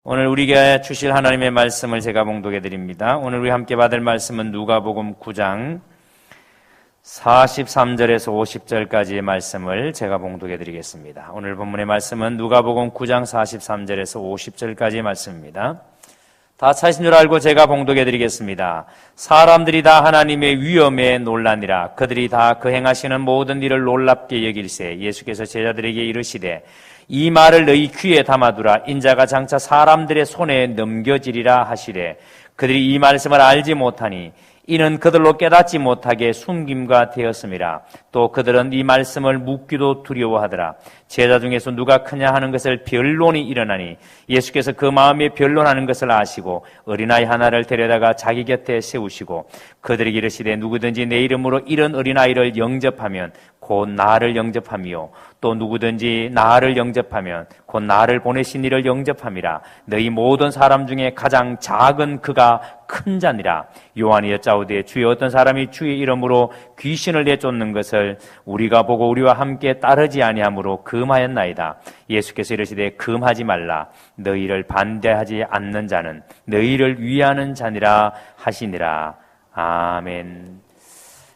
오늘 우리에게 주실 하나님의 말씀을 제가 봉독해 드립니다. 오늘 우리 함께 받을 말씀은 누가복음 9장 43절에서 50절까지의 말씀을 제가 봉독해 드리겠습니다. 오늘 본문의 말씀은 누가복음 9장 43절에서 50절까지의 말씀입니다. 다 찾으신 줄 알고 제가 봉독해 드리겠습니다. 사람들이 다 하나님의 위엄에 놀라니라. 그들이 다 그 행하시는 모든 일을 놀랍게 여길세 예수께서 제자들에게 이르시되 이 말을 너희 귀에 담아두라. 인자가 장차 사람들의 손에 넘겨지리라 하시되 그들이 이 말씀을 알지 못하니 이는 그들로 깨닫지 못하게 숨김과 되었음이라. 또 그들은 이 말씀을 묻기도 두려워하더라. 제자 중에서 누가 크냐 하는 것을 변론이 일어나니 예수께서 그 마음에 변론하는 것을 아시고 어린아이 하나를 데려다가 자기 곁에 세우시고 그들에게 이르시되 누구든지 내 이름으로 이런 어린아이를 영접하면 곧 나를 영접함이요 또 누구든지 나를 영접하면 곧 나를 보내신 이를 영접함이라. 너희 모든 사람 중에 가장 작은 그가 큰 자니라. 요한이 여짜오되 주여 어떤 사람이 주의 이름으로 귀신을 내쫓는 것을 우리가 보고 우리와 함께 따르지 아니하므로 금하였나이다. 예수께서 이르시되 금하지 말라. 너희를 반대하지 않는 자는 너희를 위하는 자니라 하시니라. 아멘.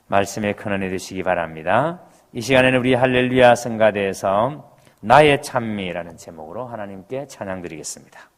말씀에 큰 은혜 되시기 바랍니다. 이 시간에는 우리 할렐루야 성가대에서 나의 찬미라는 제목으로 하나님께 찬양 드리겠습니다.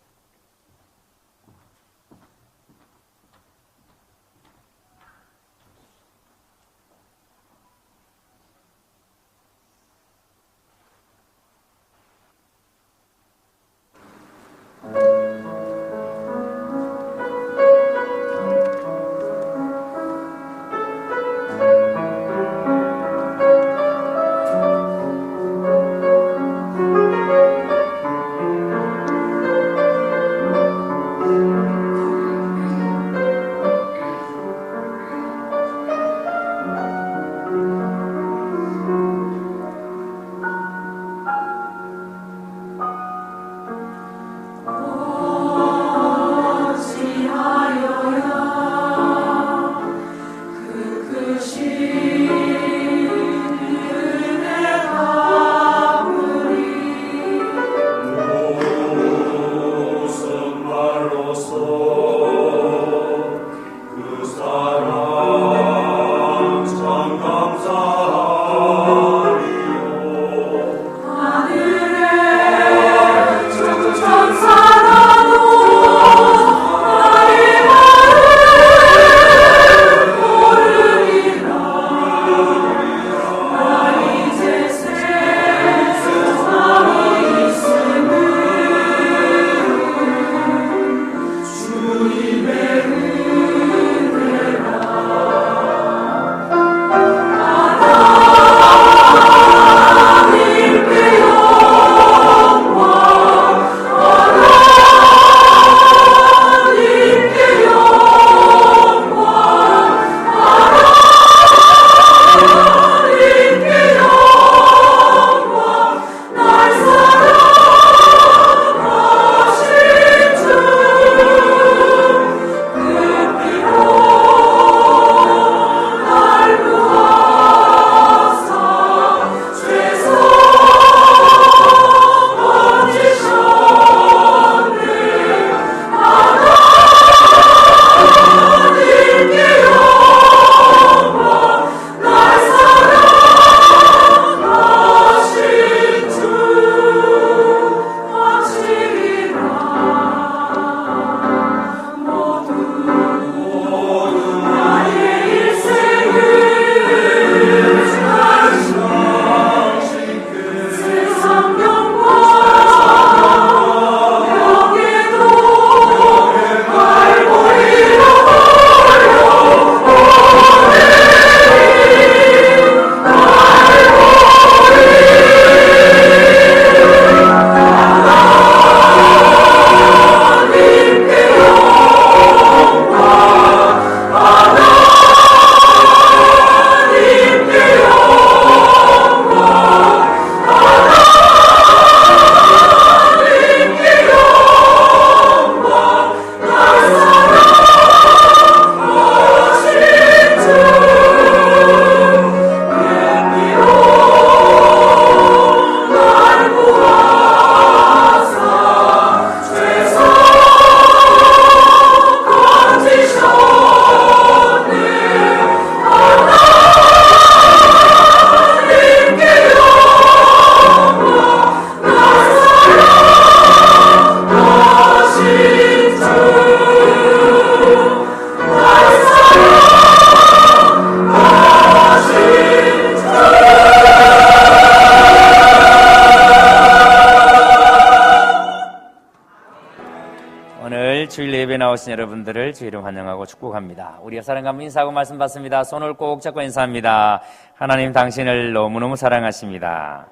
오늘 주일 예배 나오신 여러분들을 주 이름 환영하고 축복합니다. 우리 사랑하며 인사하고 말씀 받습니다. 손을 꼭 잡고 인사합니다. 하나님 당신을 너무너무 사랑하십니다.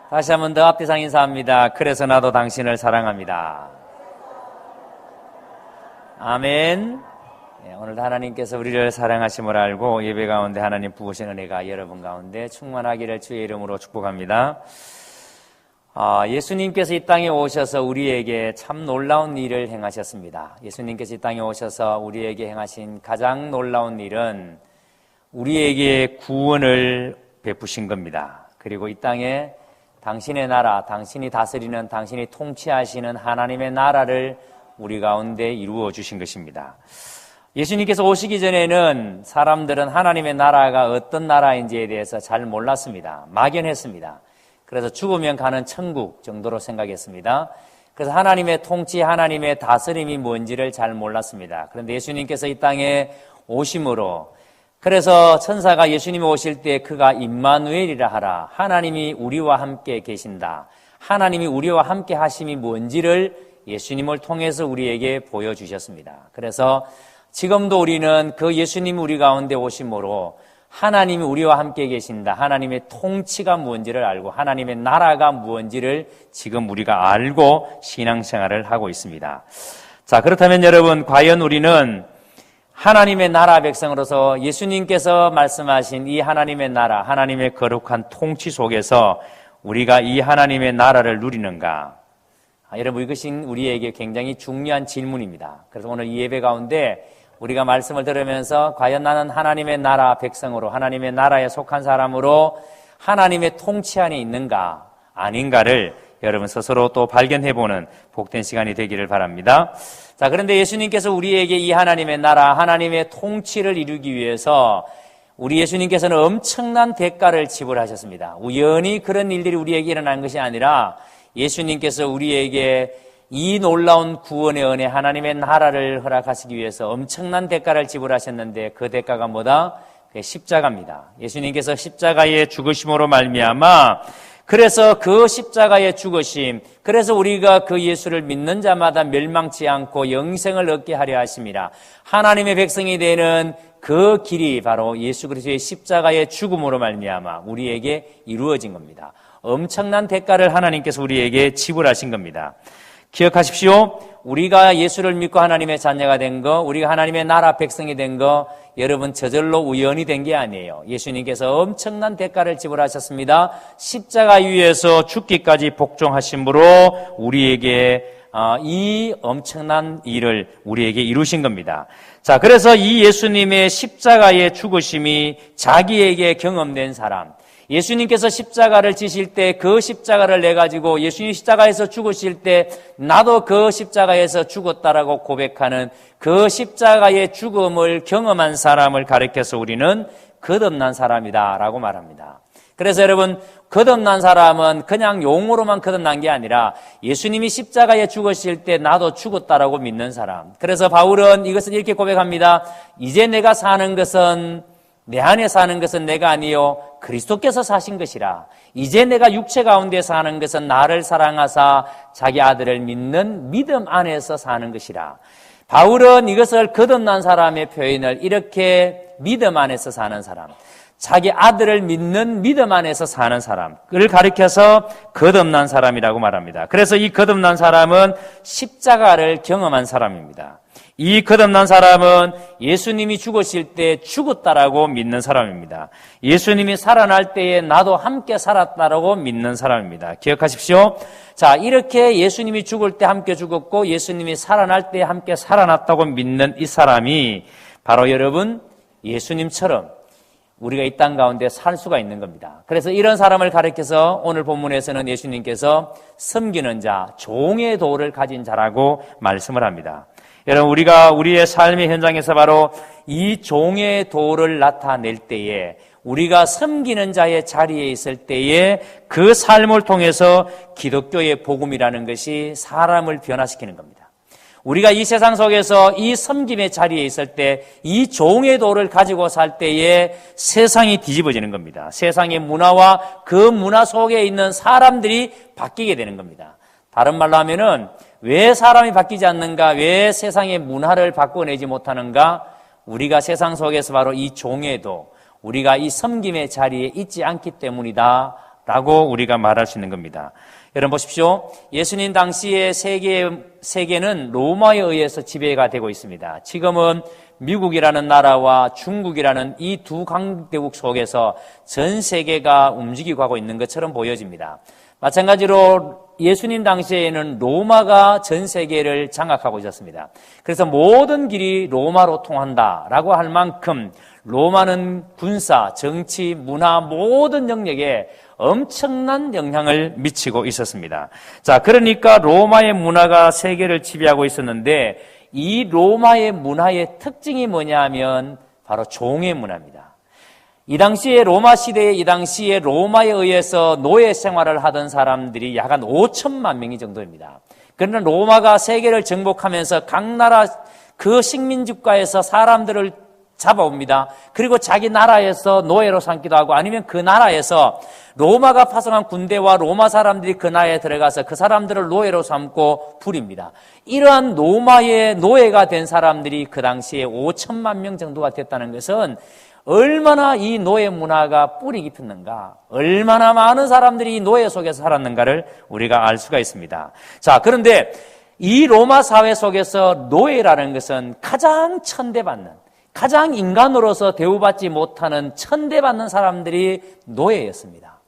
다시 한 번 더 앞뒤상 인사합니다. 그래서 나도 당신을 사랑합니다. 아멘. 오늘도 하나님께서 우리를 사랑하심을 알고 예배 가운데 하나님 부으신 은혜가 여러분 가운데 충만하기를 주의 이름으로 축복합니다. 예수님께서 이 땅에 오셔서 우리에게 참 놀라운 일을 행하셨습니다. 예수님께서 이 땅에 오셔서 우리에게 행하신 가장 놀라운 일은 우리에게 구원을 베푸신 겁니다. 그리고 이 땅에 당신의 나라, 당신이 다스리는, 당신이 통치하시는 하나님의 나라를 우리 가운데 이루어 주신 것입니다. 예수님께서 오시기 전에는 사람들은 하나님의 나라가 어떤 나라인지에 대해서 잘 몰랐습니다. 막연했습니다. 그래서 죽으면 가는 천국 정도로 생각했습니다. 그래서 하나님의 통치, 하나님의 다스림이 뭔지를 잘 몰랐습니다. 그런데 예수님께서 이 땅에 오심으로, 그래서 천사가 예수님이 오실 때 그가 임마누엘이라 하라, 하나님이 우리와 함께 계신다, 하나님이 우리와 함께 하심이 뭔지를 예수님을 통해서 우리에게 보여주셨습니다. 그래서 지금도 우리는 그 예수님 우리 가운데 오심으로 하나님이 우리와 함께 계신다, 하나님의 통치가 무엇인지를 알고 하나님의 나라가 무엇인지를 지금 우리가 알고 신앙생활을 하고 있습니다. 자, 그렇다면 여러분, 과연 우리는 하나님의 나라 백성으로서 예수님께서 말씀하신 이 하나님의 나라, 하나님의 거룩한 통치 속에서 우리가 이 하나님의 나라를 누리는가? 여러분, 이것이 우리에게 굉장히 중요한 질문입니다. 그래서 오늘 이 예배 가운데 우리가 말씀을 들으면서 과연 나는 하나님의 나라 백성으로, 하나님의 나라에 속한 사람으로 하나님의 통치 안에 있는가 아닌가를 여러분 스스로 또 발견해보는 복된 시간이 되기를 바랍니다. 자, 그런데 예수님께서 우리에게 이 하나님의 나라, 하나님의 통치를 이루기 위해서 우리 예수님께서는 엄청난 대가를 지불하셨습니다. 우연히 그런 일들이 우리에게 일어난 것이 아니라 예수님께서 우리에게 이 놀라운 구원의 은혜, 하나님의 나라를 허락하시기 위해서 엄청난 대가를 지불하셨는데 그 대가가 뭐다? 그게 십자가입니다. 예수님께서 십자가의 죽으심으로 말미암아, 그래서 그 십자가의 죽으심, 그래서 우리가 그 예수를 믿는 자마다 멸망치 않고 영생을 얻게 하려 하심이라. 하나님의 백성이 되는 그 길이 바로 예수 그리스도의 십자가의 죽음으로 말미암아 우리에게 이루어진 겁니다. 엄청난 대가를 하나님께서 우리에게 지불하신 겁니다. 기억하십시오. 우리가 예수를 믿고 하나님의 자녀가 된 거, 우리가 하나님의 나라 백성이 된 거, 여러분 저절로 우연히 된 게 아니에요. 예수님께서 엄청난 대가를 지불하셨습니다. 십자가 위에서 죽기까지 복종하심으로 우리에게 이 엄청난 일을 우리에게 이루신 겁니다. 자, 그래서 이 예수님의 십자가의 죽으심이 자기에게 경험된 사람, 예수님께서 십자가를 지실 때 그 십자가를 내가지고 예수님 십자가에서 죽으실 때 나도 그 십자가에서 죽었다라고 고백하는 그 십자가의 죽음을 경험한 사람을 가리켜서 우리는 거듭난 사람이다라고 말합니다. 그래서 여러분, 거듭난 사람은 그냥 용어로만 거듭난 게 아니라 예수님이 십자가에 죽으실 때 나도 죽었다라고 믿는 사람. 그래서 바울은 이것을 이렇게 고백합니다. 이제 내가 사는 것은, 내 안에 사는 것은 내가 아니요 그리스도께서 사신 것이라. 이제 내가 육체 가운데 사는 것은 나를 사랑하사 자기 아들을 믿는 믿음 안에서 사는 것이라. 바울은 이것을 거듭난 사람의 표현을 이렇게 믿음 안에서 사는 사람, 자기 아들을 믿는 믿음 안에서 사는 사람을 가리켜서 거듭난 사람이라고 말합니다. 그래서 이 거듭난 사람은 십자가를 경험한 사람입니다. 이 거듭난 사람은 예수님이 죽으실 때 죽었다라고 믿는 사람입니다. 예수님이 살아날 때에 나도 함께 살았다라고 믿는 사람입니다. 기억하십시오. 자, 이렇게 예수님이 죽을 때 함께 죽었고 예수님이 살아날 때 함께 살아났다고 믿는 이 사람이 바로 여러분 예수님처럼 우리가 이 땅 가운데 살 수가 있는 겁니다. 그래서 이런 사람을 가리켜서 오늘 본문에서는 예수님께서 섬기는 자, 종의 도를 가진 자라고 말씀을 합니다. 여러분, 우리가 우리의 삶의 현장에서 바로 이 종의 도를 나타낼 때에, 우리가 섬기는 자의 자리에 있을 때에 그 삶을 통해서 기독교의 복음이라는 것이 사람을 변화시키는 겁니다. 우리가 이 세상 속에서 이 섬김의 자리에 있을 때, 이 종의 도를 가지고 살 때에 세상이 뒤집어지는 겁니다. 세상의 문화와 그 문화 속에 있는 사람들이 바뀌게 되는 겁니다. 다른 말로 하면은 왜 사람이 바뀌지 않는가? 왜 세상의 문화를 바꿔내지 못하는가? 우리가 세상 속에서 바로 이 종에도 우리가 이 섬김의 자리에 있지 않기 때문이다 라고 우리가 말할 수 있는 겁니다. 여러분 보십시오. 예수님 당시의 세계는 로마에 의해서 지배가 되고 있습니다. 지금은 미국이라는 나라와 중국이라는 이 두 강대국 속에서 전 세계가 움직이고 하고 있는 것처럼 보여집니다. 마찬가지로 예수님 당시에는 로마가 전 세계를 장악하고 있었습니다. 그래서 모든 길이 로마로 통한다라고 할 만큼 로마는 군사, 정치, 문화 모든 영역에 엄청난 영향을 미치고 있었습니다. 자, 그러니까 로마의 문화가 세계를 지배하고 있었는데 이 로마의 문화의 특징이 뭐냐 하면 바로 종의 문화입니다. 이 당시에 로마 시대에 이 당시에 로마에 의해서 노예 생활을 하던 사람들이 약 한 5천만 명이 정도입니다. 그러나 로마가 세계를 정복하면서 각 나라 그 식민지국가에서 사람들을 잡아옵니다. 그리고 자기 나라에서 노예로 삼기도 하고 아니면 그 나라에서 로마가 파송한 군대와 로마 사람들이 그 나라에 들어가서 그 사람들을 노예로 삼고 부립니다. 이러한 로마의 노예가 된 사람들이 그 당시에 5천만 명 정도가 됐다는 것은 얼마나 이 노예 문화가 뿌리 깊었는가, 얼마나 많은 사람들이 이 노예 속에서 살았는가를 우리가 알 수가 있습니다. 자, 그런데 이 로마 사회 속에서 노예라는 것은 가장 천대받는, 가장 인간으로서 대우받지 못하는 천대받는 사람들이 노예였습니다.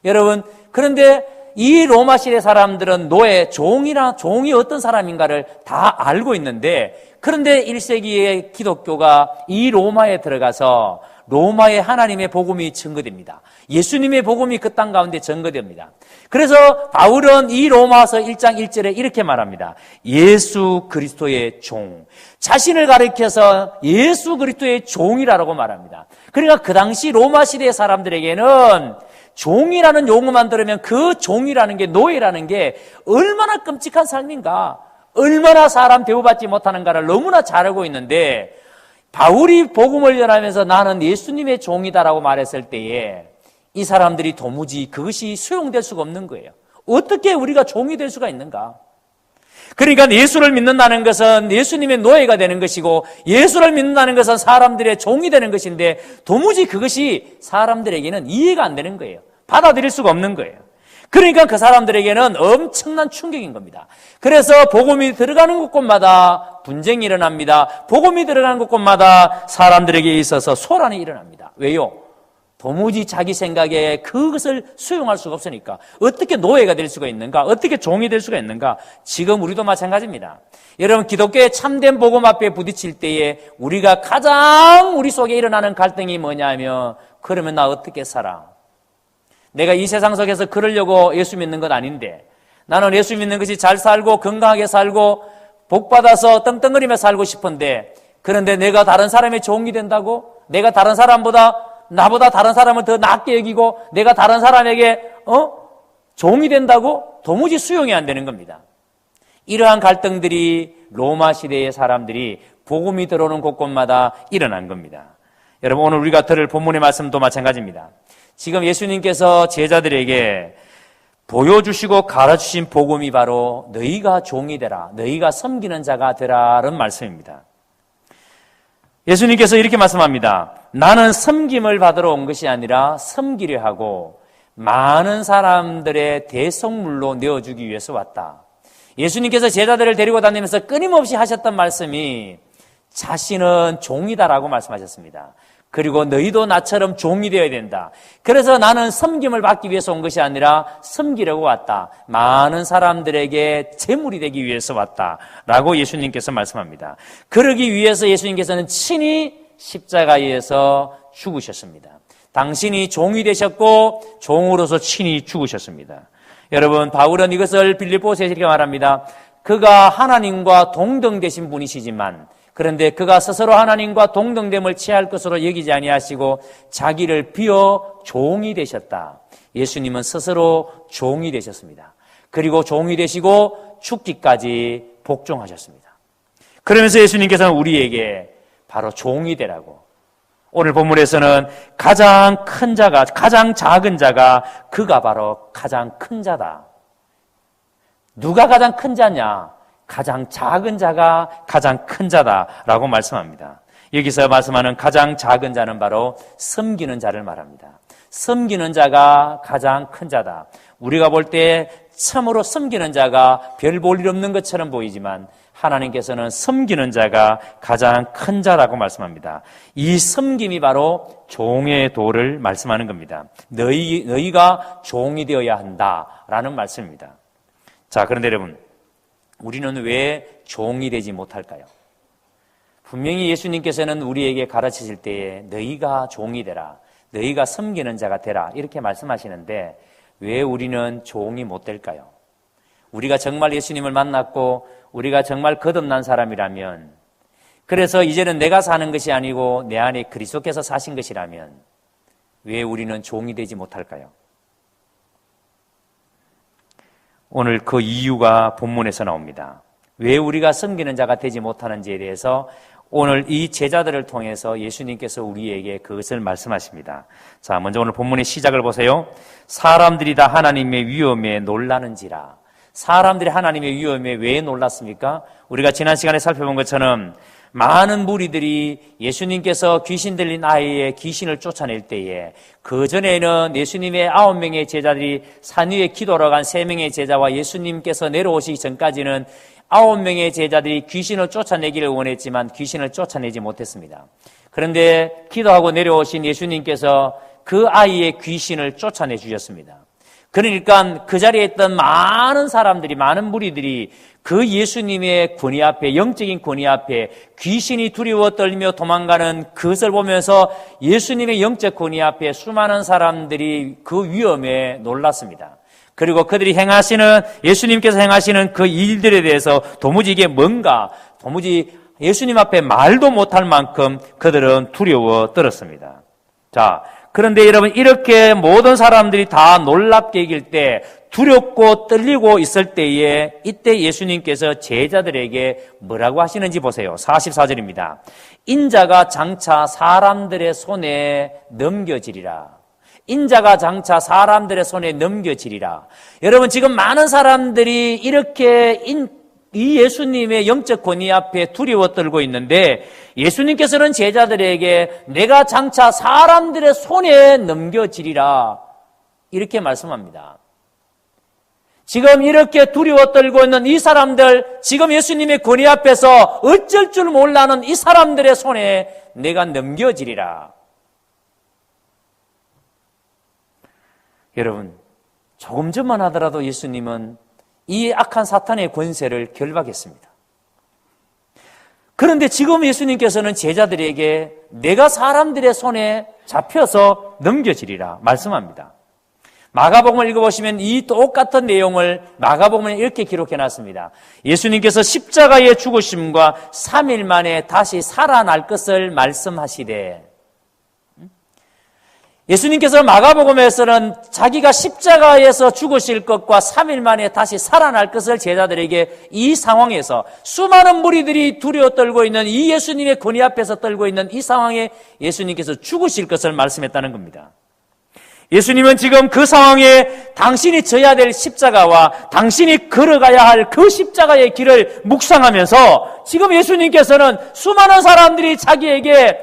여러분, 그런데 이 로마 시대 사람들은 노예, 종이 어떤 사람인가를 다 알고 있는데 그런데 1세기의 기독교가 이 로마에 들어가서 로마의 하나님의 복음이 증거됩니다. 예수님의 복음이 그 땅 가운데 증거됩니다. 그래서 바울은 이 로마서 1장 1절에 이렇게 말합니다. 예수 그리스도의 종. 자신을 가리켜서 예수 그리스도의 종이라고 말합니다. 그러니까 그 당시 로마 시대의 사람들에게는 종이라는 용어만 들으면 그 종이라는 게, 노예라는 게 얼마나 끔찍한 삶인가, 얼마나 사람 대우받지 못하는가를 너무나 잘 알고 있는데 바울이 복음을 전하면서 나는 예수님의 종이다라고 말했을 때에 이 사람들이 도무지 그것이 수용될 수가 없는 거예요. 어떻게 우리가 종이 될 수가 있는가? 그러니까 예수를 믿는다는 것은 예수님의 노예가 되는 것이고 예수를 믿는다는 것은 사람들의 종이 되는 것인데 도무지 그것이 사람들에게는 이해가 안 되는 거예요. 받아들일 수가 없는 거예요. 그러니까 그 사람들에게는 엄청난 충격인 겁니다. 그래서 복음이 들어가는 곳곳마다 분쟁이 일어납니다. 복음이 들어가는 곳곳마다 사람들에게 있어서 소란이 일어납니다. 왜요? 도무지 자기 생각에 그것을 수용할 수가 없으니까. 어떻게 노예가 될 수가 있는가? 어떻게 종이 될 수가 있는가? 지금 우리도 마찬가지입니다. 여러분, 기독교의 참된 복음 앞에 부딪힐 때에 우리가 가장 우리 속에 일어나는 갈등이 뭐냐면, 그러면 나 어떻게 살아? 내가 이 세상 속에서 그러려고 예수 믿는 건 아닌데 나는 예수 믿는 것이 잘 살고 건강하게 살고 복받아서 떵떵거리며 살고 싶은데 그런데 내가 다른 사람의 종이 된다고? 내가 다른 사람보다 나보다 다른 사람을 더 낫게 여기고 내가 다른 사람에게 종이 된다고? 도무지 수용이 안 되는 겁니다. 이러한 갈등들이 로마 시대의 사람들이 복음이 들어오는 곳곳마다 일어난 겁니다. 여러분, 오늘 우리가 들을 본문의 말씀도 마찬가지입니다. 지금 예수님께서 제자들에게 보여주시고 가르치신 복음이 바로 너희가 종이 되라, 너희가 섬기는 자가 되라는 말씀입니다. 예수님께서 이렇게 말씀합니다. 나는 섬김을 받으러 온 것이 아니라 섬기려 하고 많은 사람들의 대속물로 내어주기 위해서 왔다. 예수님께서 제자들을 데리고 다니면서 끊임없이 하셨던 말씀이 자신은 종이다라고 말씀하셨습니다. 그리고 너희도 나처럼 종이 되어야 된다. 그래서 나는 섬김을 받기 위해서 온 것이 아니라 섬기려고 왔다. 많은 사람들에게 제물이 되기 위해서 왔다. 라고 예수님께서 말씀합니다. 그러기 위해서 예수님께서는 친히 십자가에서 죽으셨습니다. 당신이 종이 되셨고 종으로서 친히 죽으셨습니다. 여러분, 바울은 이것을 빌립보서에 이렇게 말합니다. 그가 하나님과 동등되신 분이시지만 그런데 그가 스스로 하나님과 동등됨을 취할 것으로 여기지 아니하시고 자기를 비어 종이 되셨다. 예수님은 스스로 종이 되셨습니다. 그리고 종이 되시고 죽기까지 복종하셨습니다. 그러면서 예수님께서는 우리에게 바로 종이 되라고, 오늘 본문에서는 가장 큰 자가, 가장 작은 자가 그가 바로 가장 큰 자다. 누가 가장 큰 자냐? 가장 작은 자가 가장 큰 자다라고 말씀합니다. 여기서 말씀하는 가장 작은 자는 바로 섬기는 자를 말합니다. 섬기는 자가 가장 큰 자다. 우리가 볼 때 참으로 섬기는 자가 별 볼 일 없는 것처럼 보이지만 하나님께서는 섬기는 자가 가장 큰 자라고 말씀합니다. 이 섬김이 바로 종의 도를 말씀하는 겁니다. 너희가 종이 되어야 한다라는 말씀입니다. 자, 그런데 여러분, 우리는 왜 종이 되지 못할까요? 분명히 예수님께서는 우리에게 가르치실 때에 너희가 종이 되라, 너희가 섬기는 자가 되라 이렇게 말씀하시는데 왜 우리는 종이 못 될까요? 우리가 정말 예수님을 만났고 우리가 정말 거듭난 사람이라면, 그래서 이제는 내가 사는 것이 아니고 내 안에 그리스도께서 사신 것이라면 왜 우리는 종이 되지 못할까요? 오늘 그 이유가 본문에서 나옵니다. 왜 우리가 섬기는 자가 되지 못하는지에 대해서 오늘 이 제자들을 통해서 예수님께서 우리에게 그것을 말씀하십니다. 자, 먼저 오늘 본문의 시작을 보세요. 사람들이 다 하나님의 위엄에 놀라는지라. 사람들이 하나님의 위엄에 왜 놀랐습니까? 우리가 지난 시간에 살펴본 것처럼 많은 무리들이 예수님께서 귀신 들린 아이의 귀신을 쫓아낼 때에, 그전에는 예수님의 9명의 제자들이 산 위에 기도하러 간 3명의 제자와 예수님께서 내려오시기 전까지는 9명의 제자들이 귀신을 쫓아내기를 원했지만 귀신을 쫓아내지 못했습니다. 그런데 기도하고 내려오신 예수님께서 그 아이의 귀신을 쫓아내 주셨습니다. 그러니까 그 자리에 있던 많은 사람들이, 많은 무리들이 그 예수님의 권위 앞에, 영적인 권위 앞에 귀신이 두려워 떨며 도망가는 그것을 보면서 예수님의 영적 권위 앞에 수많은 사람들이 그 위엄에 놀랐습니다. 그리고 그들이 행하시는, 예수님께서 행하시는 그 일들에 대해서 도무지 이게 뭔가, 도무지 예수님 앞에 말도 못할 만큼 그들은 두려워 떨었습니다. 자, 그런데 여러분, 이렇게 모든 사람들이 다 놀랍게 여길 때, 두렵고 떨리고 있을 때에 이때 예수님께서 제자들에게 뭐라고 하시는지 보세요. 44절입니다. 인자가 장차 사람들의 손에 넘겨지리라. 인자가 장차 사람들의 손에 넘겨지리라. 여러분, 지금 많은 사람들이 이렇게 이 예수님의 영적 권위 앞에 두려워 떨고 있는데, 예수님께서는 제자들에게 내가 장차 사람들의 손에 넘겨지리라 이렇게 말씀합니다. 지금 이렇게 두려워 떨고 있는 이 사람들, 지금 예수님의 권위 앞에서 어쩔 줄 몰라는 이 사람들의 손에 내가 넘겨지리라. 여러분, 조금 전만 하더라도 예수님은 이 악한 사탄의 권세를 결박했습니다. 그런데 지금 예수님께서는 제자들에게 내가 사람들의 손에 잡혀서 넘겨지리라 말씀합니다. 마가복음을 읽어보시면 이 똑같은 내용을 마가복음에 이렇게 기록해놨습니다. 예수님께서 십자가의 죽으심과 3일 만에 다시 살아날 것을 말씀하시되, 예수님께서 마가복음에서는 자기가 십자가에서 죽으실 것과 3일 만에 다시 살아날 것을 제자들에게 이 상황에서, 수많은 무리들이 두려워 떨고 있는 이 예수님의 권위 앞에서 떨고 있는 이 상황에 예수님께서 죽으실 것을 말씀했다는 겁니다. 예수님은 지금 그 상황에 당신이 져야 될 십자가와 당신이 걸어가야 할 그 십자가의 길을 묵상하면서 지금 예수님께서는 수많은 사람들이 자기에게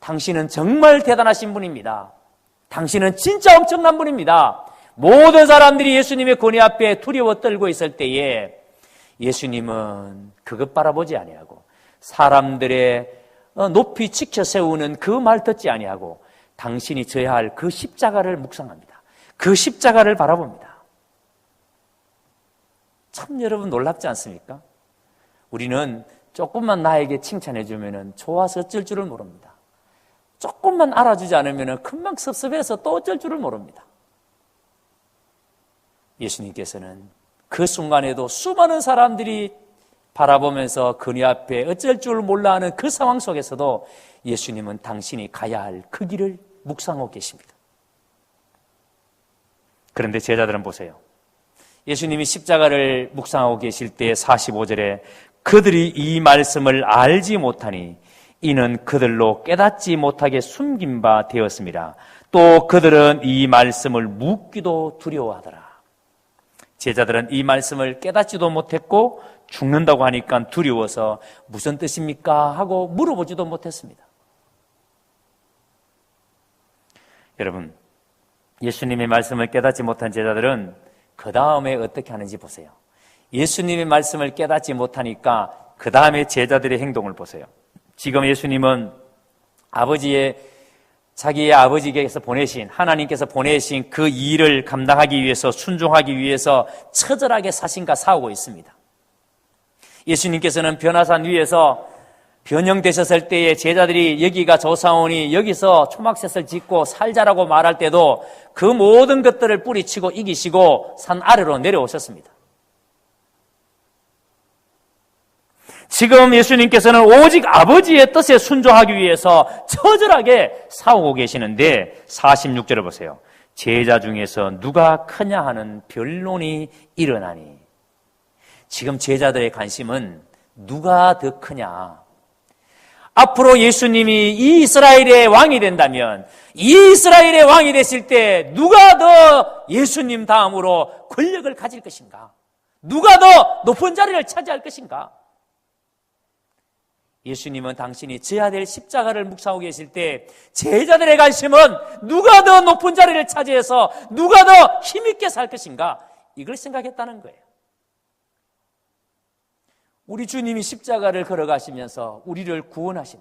당신은 정말 대단하신 분입니다, 당신은 진짜 엄청난 분입니다, 모든 사람들이 예수님의 권위 앞에 두려워 떨고 있을 때에 예수님은 그것 바라보지 아니하고 사람들의 높이 지켜 세우는 그 말 듣지 아니하고 당신이 져야 할 그 십자가를 묵상합니다. 그 십자가를 바라봅니다. 참 여러분 놀랍지 않습니까? 우리는 조금만 나에게 칭찬해 주면 좋아서 어쩔 줄을 모릅니다. 조금만 알아주지 않으면 금방 섭섭해서 또 어쩔 줄을 모릅니다. 예수님께서는 그 순간에도 수많은 사람들이 바라보면서 그네 앞에 어쩔 줄 몰라 하는 그 상황 속에서도 예수님은 당신이 가야 할 그 길을 묵상하고 계십니다. 그런데 제자들은 보세요. 예수님이 십자가를 묵상하고 계실 때 45절에 그들이 이 말씀을 알지 못하니 이는 그들로 깨닫지 못하게 숨긴 바 되었습니다. 또 그들은 이 말씀을 묻기도 두려워하더라. 제자들은 이 말씀을 깨닫지도 못했고 죽는다고 하니까 두려워서 무슨 뜻입니까? 하고 물어보지도 못했습니다. 여러분, 예수님의 말씀을 깨닫지 못한 제자들은 그 다음에 어떻게 하는지 보세요. 예수님의 말씀을 깨닫지 못하니까 그 다음에 제자들의 행동을 보세요. 지금 예수님은 자기의 아버지께서 보내신, 하나님께서 보내신 그 일을 감당하기 위해서, 순종하기 위해서 처절하게 사신과 싸우고 있습니다. 예수님께서는 변화산 위에서 변형되셨을 때에 제자들이 여기가 조사오니 여기서 초막셋을 짓고 살자라고 말할 때도 그 모든 것들을 뿌리치고 이기시고 산 아래로 내려오셨습니다. 지금 예수님께서는 오직 아버지의 뜻에 순종하기 위해서 처절하게 싸우고 계시는데 46절을 보세요. 제자 중에서 누가 크냐 하는 변론이 일어나니. 지금 제자들의 관심은 누가 더 크냐. 앞으로 예수님이 이 이스라엘의 왕이 된다면 이 이스라엘의 왕이 되실 때 누가 더 예수님 다음으로 권력을 가질 것인가? 누가 더 높은 자리를 차지할 것인가? 예수님은 당신이 져야 될 십자가를 묵상하고 계실 때 제자들의 관심은 누가 더 높은 자리를 차지해서 누가 더 힘있게 살 것인가? 이걸 생각했다는 거예요. 우리 주님이 십자가를 걸어가시면서 우리를 구원하신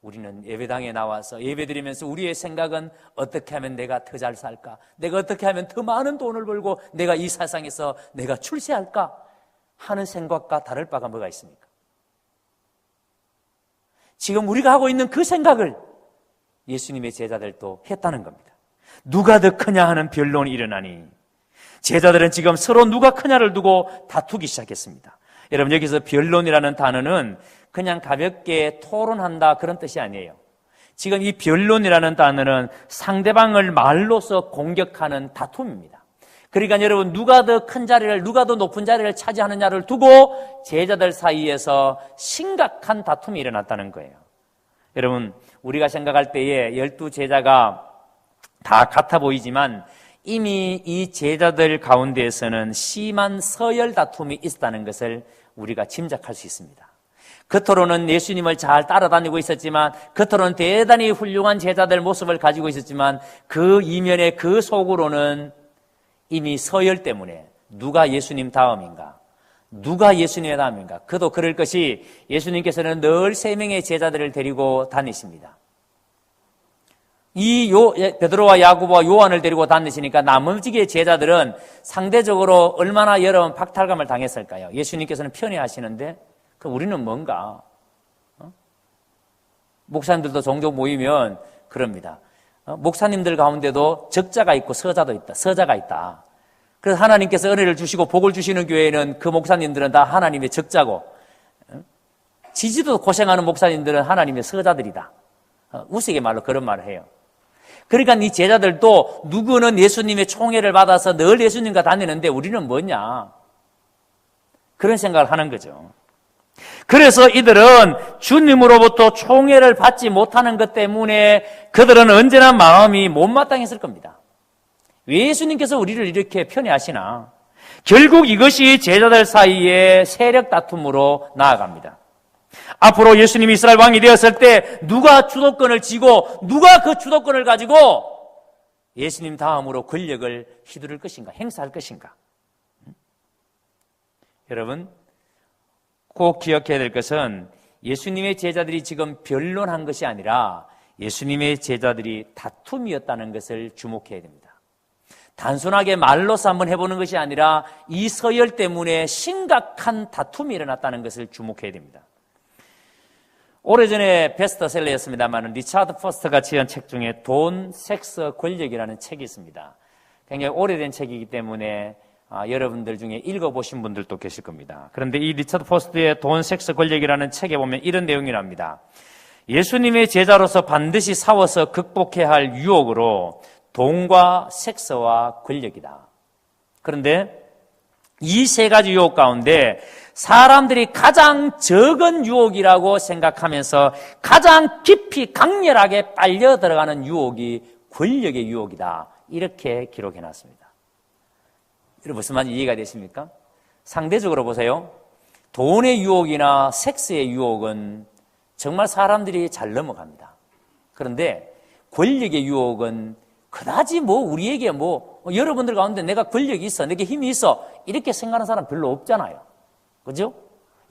우리는 예배당에 나와서 예배드리면서 우리의 생각은 어떻게 하면 내가 더 잘 살까? 내가 어떻게 하면 더 많은 돈을 벌고 내가 이 세상에서 내가 출세할까? 하는 생각과 다를 바가 뭐가 있습니까? 지금 우리가 하고 있는 그 생각을 예수님의 제자들도 했다는 겁니다. 누가 더 크냐 하는 변론이 일어나니 제자들은 지금 서로 누가 크냐를 두고 다투기 시작했습니다. 여러분, 여기서 변론이라는 단어는 그냥 가볍게 토론한다 그런 뜻이 아니에요. 지금 이 변론이라는 단어는 상대방을 말로서 공격하는 다툼입니다. 그러니까 여러분, 누가 더 큰 자리를, 누가 더 높은 자리를 차지하느냐를 두고 제자들 사이에서 심각한 다툼이 일어났다는 거예요. 여러분, 우리가 생각할 때에 12제자가 다 같아 보이지만 이미 이 제자들 가운데에서는 심한 서열 다툼이 있었다는 것을 우리가 짐작할 수 있습니다. 겉으로는 예수님을 잘 따라다니고 있었지만, 겉으로는 대단히 훌륭한 제자들 모습을 가지고 있었지만 그 이면에 그 속으로는 이미 서열 때문에 누가 예수님 다음인가, 누가 예수님의 다음인가. 그도 그럴 것이 예수님께서는 늘 3명의 제자들을 데리고 다니십니다. 베드로와 야고보와 요한을 데리고 다니시니까 나머지의 제자들은 상대적으로 얼마나 여러분 박탈감을 당했을까요? 예수님께서는 편애하시는데 그럼 우리는 뭔가? 목사님들도 종종 모이면 그럽니다. 목사님들 가운데도 적자가 있고 서자가 있다. 그래서 하나님께서 은혜를 주시고 복을 주시는 교회에는 그 목사님들은 다 하나님의 적자고, 지지도 고생하는 목사님들은 하나님의 서자들이다. 우스개 말로 그런 말을 해요. 그러니까 이 제자들도 누구는 예수님의 총애를 받아서 늘 예수님과 다니는데 우리는 뭐냐? 그런 생각을 하는 거죠. 그래서 이들은 주님으로부터 총애를 받지 못하는 것 때문에 그들은 언제나 마음이 못마땅했을 겁니다. 왜 예수님께서 우리를 이렇게 편애하시나? 결국 이것이 제자들 사이의 세력 다툼으로 나아갑니다. 앞으로 예수님이 이스라엘 왕이 되었을 때 누가 주도권을 쥐고 누가 그 주도권을 가지고 예수님 다음으로 권력을 휘두를 것인가, 행사할 것인가? 여러분, 꼭 기억해야 될 것은 예수님의 제자들이 지금 변론한 것이 아니라 예수님의 제자들이 다툼이었다는 것을 주목해야 됩니다. 단순하게 말로서 한번 해보는 것이 아니라 이 서열 때문에 심각한 다툼이 일어났다는 것을 주목해야 됩니다. 오래전에 베스트셀러였습니다만 리차드 포스터가 지은 책 중에 돈, 섹스, 권력이라는 책이 있습니다. 굉장히 오래된 책이기 때문에 여러분들 중에 읽어보신 분들도 계실 겁니다. 그런데 이 리차드 포스터의 돈, 섹스, 권력이라는 책에 보면 이런 내용이 납니다. 예수님의 제자로서 반드시 싸워서 극복해야 할 유혹으로 돈과 섹스와 권력이다. 그런데 이 3가지 유혹 가운데 사람들이 가장 적은 유혹이라고 생각하면서 가장 깊이 강렬하게 빨려 들어가는 유혹이 권력의 유혹이다. 이렇게 기록해놨습니다. 무슨 말인지 이해가 되십니까? 상대적으로 보세요. 돈의 유혹이나 섹스의 유혹은 정말 사람들이 잘 넘어갑니다. 그런데 권력의 유혹은 그다지 우리에게 여러분들 가운데 내가 권력이 있어, 내게 힘이 있어 이렇게 생각하는 사람 별로 없잖아요. 그죠?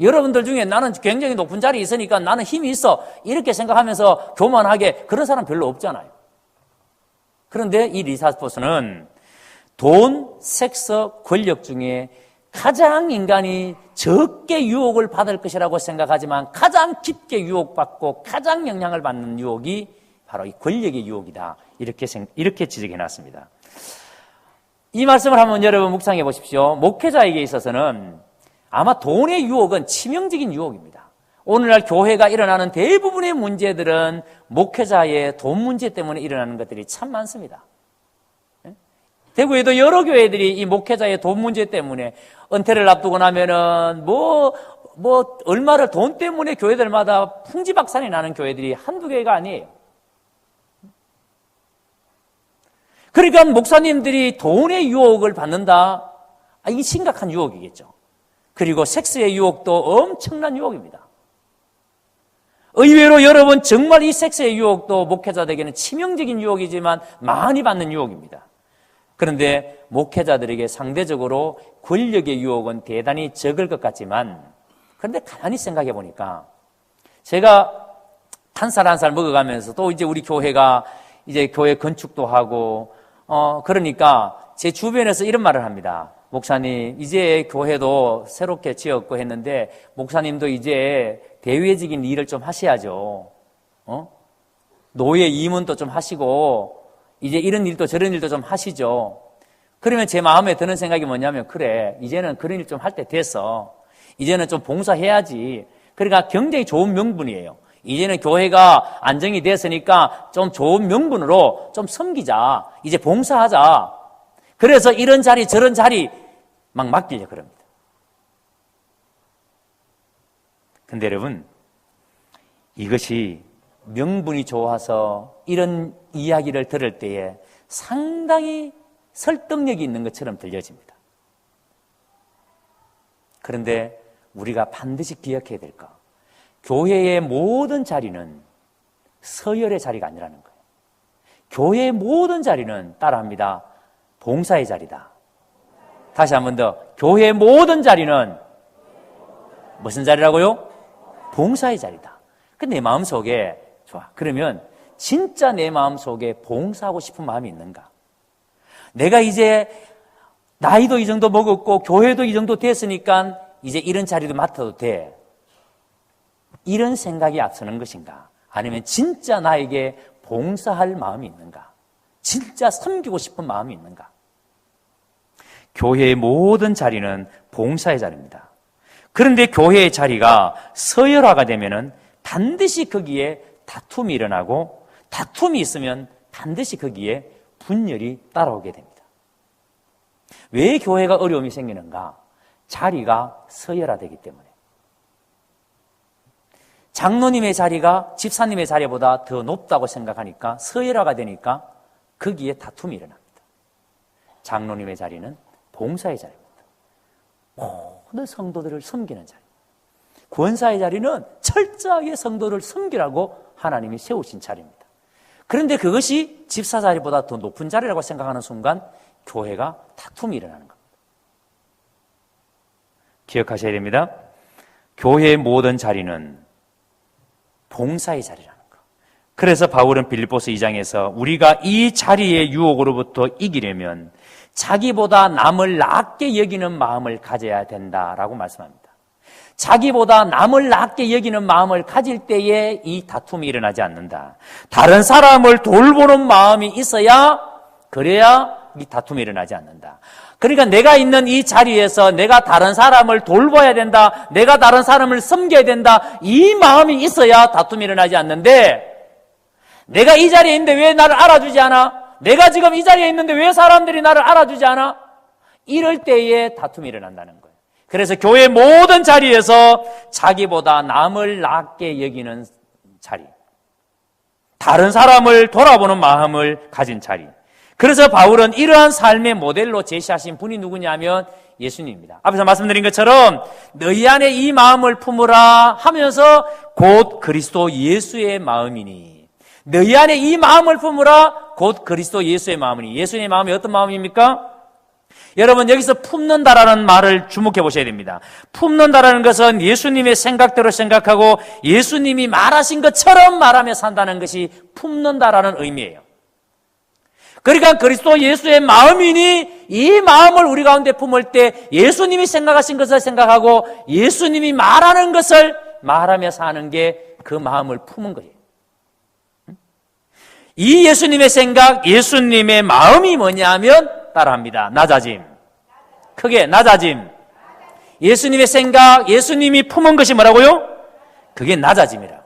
여러분들 중에 나는 굉장히 높은 자리에 있으니까 나는 힘이 있어 이렇게 생각하면서 교만하게 그런 사람 별로 없잖아요. 그런데 이 리사스포스는 돈, 섹스, 권력 중에 가장 인간이 적게 유혹을 받을 것이라고 생각하지만 가장 깊게 유혹받고 가장 영향을 받는 유혹이 바로 이 권력의 유혹이다. 이렇게 지적해 놨습니다. 이 말씀을 한번 여러분 묵상해 보십시오. 목회자에게 있어서는 아마 돈의 유혹은 치명적인 유혹입니다. 오늘날 교회가 일어나는 대부분의 문제들은 목회자의 돈 문제 때문에 일어나는 것들이 참 많습니다. 대구에도 여러 교회들이 이 목회자의 돈 문제 때문에 은퇴를 앞두고 나면은 얼마를 돈 때문에 교회들마다 풍지박산이 나는 교회들이 한두 개가 아니에요. 그러니까 목사님들이 돈의 유혹을 받는다. 이게 심각한 유혹이겠죠. 그리고 섹스의 유혹도 엄청난 유혹입니다. 의외로 여러분 정말 이 섹스의 유혹도 목회자들에게는 치명적인 유혹이지만 많이 받는 유혹입니다. 그런데 목회자들에게 상대적으로 권력의 유혹은 대단히 적을 것 같지만 그런데 가만히 생각해 보니까 제가 한 살 한 살 먹어가면서 또 이제 우리 교회가 이제 교회 건축도 하고 그러니까 제 주변에서 이런 말을 합니다. 목사님, 이제 교회도 새롭게 지었고 했는데 목사님도 이제 대외적인 일을 좀 하셔야죠. 노예 임원도 좀 하시고 이제 이런 일도 저런 일도 좀 하시죠. 그러면 제 마음에 드는 생각이 뭐냐면 그래, 이제는 그런 일 좀 할 때 됐어. 이제는 좀 봉사해야지. 그러니까 굉장히 좋은 명분이에요. 이제는 교회가 안정이 됐으니까 좀 좋은 명분으로 좀 섬기자. 이제 봉사하자. 그래서 이런 자리 저런 자리 막 맡기려고 그럽니다. 근데 여러분, 이것이 명분이 좋아서 이런 이야기를 들을 때에 상당히 설득력이 있는 것처럼 들려집니다. 그런데 우리가 반드시 기억해야 될 것, 교회의 모든 자리는 서열의 자리가 아니라는 거예요. 교회의 모든 자리는 따라합니다. 봉사의 자리다. 다시 한 번 더. 교회의 모든 자리는 무슨 자리라고요? 봉사의 자리다. 근데 내 마음속에 좋아. 그러면 진짜 내 마음속에 봉사하고 싶은 마음이 있는가? 내가 이제 나이도 이 정도 먹었고 교회도 이 정도 됐으니까 이제 이런 자리도 맡아도 돼. 이런 생각이 앞서는 것인가? 아니면 진짜 나에게 봉사할 마음이 있는가? 진짜 섬기고 싶은 마음이 있는가? 교회의 모든 자리는 봉사의 자리입니다. 그런데 교회의 자리가 서열화가 되면은 반드시 거기에 다툼이 일어나고 다툼이 있으면 반드시 거기에 분열이 따라오게 됩니다. 왜 교회가 어려움이 생기는가? 자리가 서열화되기 때문에. 장로님의 자리가 집사님의 자리보다 더 높다고 생각하니까 서열화가 되니까 거기에 다툼이 일어납니다. 장로님의 자리는 봉사의 자리입니다. 모든 성도들을 섬기는 자리. 권사의 자리는 철저하게 성도를 섬기라고 하나님이 세우신 자리입니다. 그런데 그것이 집사 자리보다 더 높은 자리라고 생각하는 순간 교회가 다툼이 일어나는 겁니다. 기억하셔야 됩니다. 교회의 모든 자리는 봉사의 자리라는 것. 그래서 바울은 빌립보서 2장에서 우리가 이 자리의 유혹으로부터 이기려면 자기보다 남을 낮게 여기는 마음을 가져야 된다라고 말씀합니다. 자기보다 남을 낮게 여기는 마음을 가질 때에 이 다툼이 일어나지 않는다. 다른 사람을 돌보는 마음이 있어야, 그래야 이 다툼이 일어나지 않는다. 그러니까 내가 있는 이 자리에서 내가 다른 사람을 돌봐야 된다, 내가 다른 사람을 섬겨야 된다, 이 마음이 있어야 다툼이 일어나지 않는데, 내가 이 자리에 있는데 왜 나를 알아주지 않아? 내가 지금 이 자리에 있는데 왜 사람들이 나를 알아주지 않아? 이럴 때에 다툼이 일어난다는 거예요. 그래서 교회 모든 자리에서 자기보다 남을 낮게 여기는 자리, 다른 사람을 돌아보는 마음을 가진 자리, 그래서 바울은 이러한 삶의 모델로 제시하신 분이 누구냐면 예수님입니다. 앞에서 말씀드린 것처럼 너희 안에 이 마음을 품으라 하면서 곧 그리스도 예수의 마음이니, 너희 안에 이 마음을 품으라 곧 그리스도 예수의 마음이니. 예수님의 마음이 어떤 마음입니까? 여러분, 여기서 품는다라는 말을 주목해 보셔야 됩니다. 품는다라는 것은 예수님의 생각대로 생각하고 예수님이 말하신 것처럼 말하며 산다는 것이 품는다라는 의미예요. 그러니까 그리스도 예수의 마음이니 이 마음을 우리 가운데 품을 때 예수님이 생각하신 것을 생각하고 예수님이 말하는 것을 말하며 사는 게 그 마음을 품은 거예요. 이 예수님의 생각, 예수님의 마음이 뭐냐면 따라합니다. 낮아짐. 크게 낮아짐. 예수님의 생각, 예수님이 품은 것이 뭐라고요? 그게 낮아짐이라고요.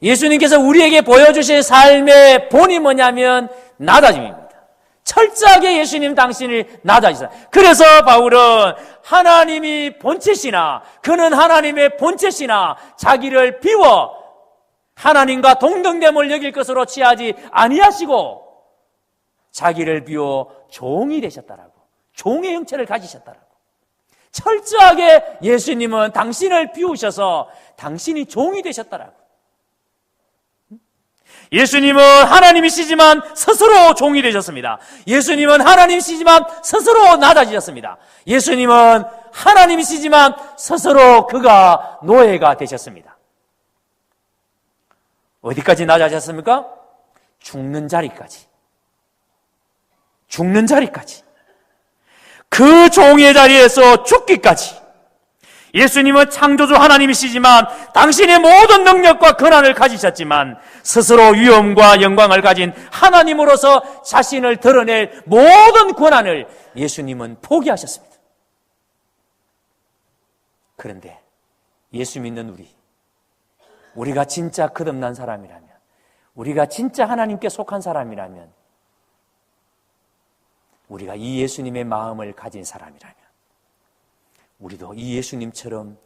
예수님께서 우리에게 보여주실 삶의 본이 뭐냐면 낮아짐입니다. 철저하게 예수님 당신을 낮아지사. 그래서 바울은 하나님이 본체시나, 그는 하나님의 본체시나 자기를 비워 하나님과 동등됨을 여길 것으로 취하지 아니하시고 자기를 비워 종이 되셨다라고, 종의 형체를 가지셨다라고. 철저하게 예수님은 당신을 비우셔서 당신이 종이 되셨다라고. 예수님은 하나님이시지만 스스로 종이 되셨습니다. 예수님은 하나님이시지만 스스로 낮아지셨습니다. 예수님은 하나님이시지만 스스로 그가 노예가 되셨습니다. 어디까지 낮아졌습니까? 죽는 자리까지. 죽는 자리까지. 그 종의 자리에서 죽기까지. 예수님은 창조주 하나님이시지만 당신의 모든 능력과 권한을 가지셨지만 스스로 위엄과 영광을 가진 하나님으로서 자신을 드러낼 모든 권한을 예수님은 포기하셨습니다. 그런데 예수 믿는 우리가 진짜 거듭난 사람이라면, 우리가 진짜 하나님께 속한 사람이라면, 우리가 이 예수님의 마음을 가진 사람이라면 우리도 이 예수님처럼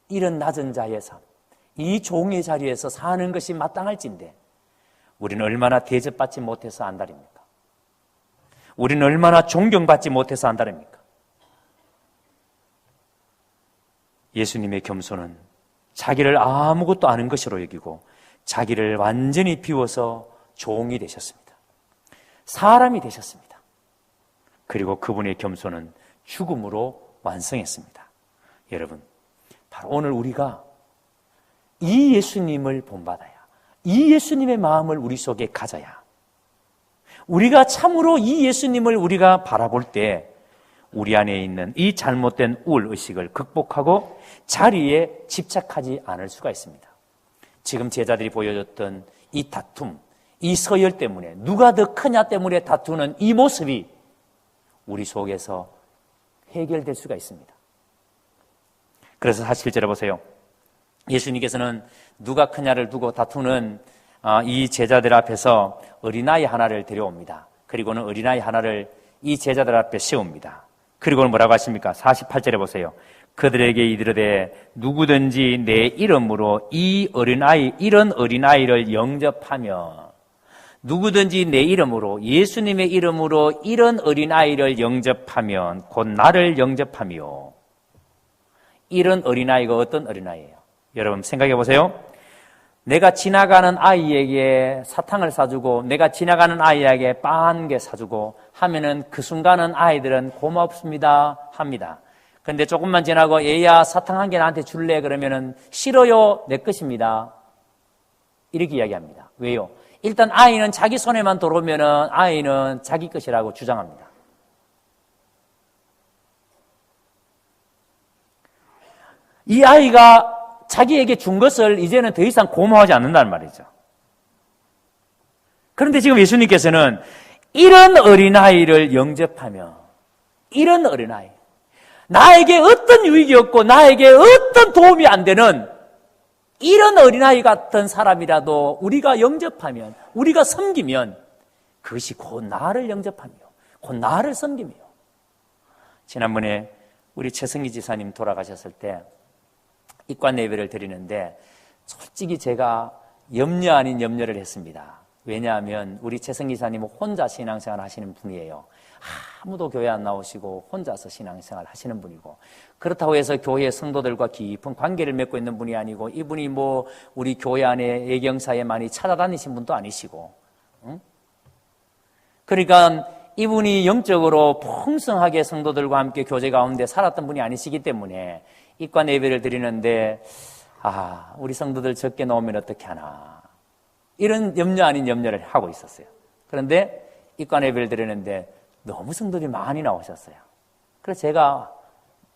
이런 낮은 자의 삶, 이 종의 자리에서 사는 것이 마땅할진데 우리는 얼마나 대접받지 못해서 안달입니까? 우리는 얼마나 존경받지 못해서 안달입니까? 예수님의 겸손은 자기를 아무것도 아는 것으로 여기고 자기를 완전히 비워서 종이 되셨습니다. 사람이 되셨습니다. 그리고 그분의 겸손은 죽음으로 완성했습니다. 여러분, 바로 오늘 우리가 이 예수님을 본받아야, 이 예수님의 마음을 우리 속에 가져야, 우리가 참으로 이 예수님을 우리가 바라볼 때 우리 안에 있는 이 잘못된 우울의식을 극복하고 자리에 집착하지 않을 수가 있습니다. 지금 제자들이 보여줬던 이 다툼, 이 서열 때문에, 누가 더 크냐 때문에 다투는 이 모습이 우리 속에서 해결될 수가 있습니다. 그래서 47절에 보세요. 예수님께서는 누가 크냐를 두고 다투는 이 제자들 앞에서 어린아이 하나를 데려옵니다. 그리고는 어린아이 하나를 이 제자들 앞에 세웁니다. 그리고는 뭐라고 하십니까? 48절에 보세요. 그들에게 이르되 누구든지 내 이름으로 이런 어린아이를 영접하며, 누구든지 내 이름으로, 예수님의 이름으로 이런 어린아이를 영접하면 곧 나를 영접하며. 이런 어린아이가 어떤 어린아이예요? 여러분 생각해 보세요. 내가 지나가는 아이에게 사탕을 사주고 내가 지나가는 아이에게 빵 한 개 사주고 하면은 그 순간은 아이들은 고맙습니다 합니다. 그런데 조금만 지나고 얘야 사탕 한 개 나한테 줄래? 그러면은 싫어요, 내 것입니다 이렇게 이야기합니다. 왜요? 일단 아이는 자기 손에만 들어오면은 아이는 자기 것이라고 주장합니다. 이 아이가 자기에게 준 것을 이제는 더 이상 고마워하지 않는다는 말이죠. 그런데 지금 예수님께서는 이런 어린아이를 영접하며, 이런 어린아이, 나에게 어떤 유익이 없고 나에게 어떤 도움이 안 되는 이런 어린아이 같은 사람이라도 우리가 영접하면, 우리가 섬기면 그것이 곧 나를 영접하며 곧 나를 섬기며. 지난번에 우리 최승희 지사님 돌아가셨을 때 입관 예배를 드리는데 솔직히 제가 염려 아닌 염려를 했습니다. 왜냐하면 우리 최성 기사님은 혼자 신앙생활 하시는 분이에요. 아무도 교회 안 나오시고 혼자서 신앙생활 하시는 분이고, 그렇다고 해서 교회 성도들과 깊은 관계를 맺고 있는 분이 아니고, 이분이 뭐 우리 교회 안에 예경사에 많이 찾아다니신 분도 아니시고, 응? 그러니까 이분이 영적으로 풍성하게 성도들과 함께 교제 가운데 살았던 분이 아니시기 때문에 입관 예배를 드리는데 우리 성도들 적게 나오면 어떻게 하나, 이런 염려 아닌 염려를 하고 있었어요. 그런데 입관 예배를 드리는데 너무 성도들이 많이 나오셨어요. 그래서 제가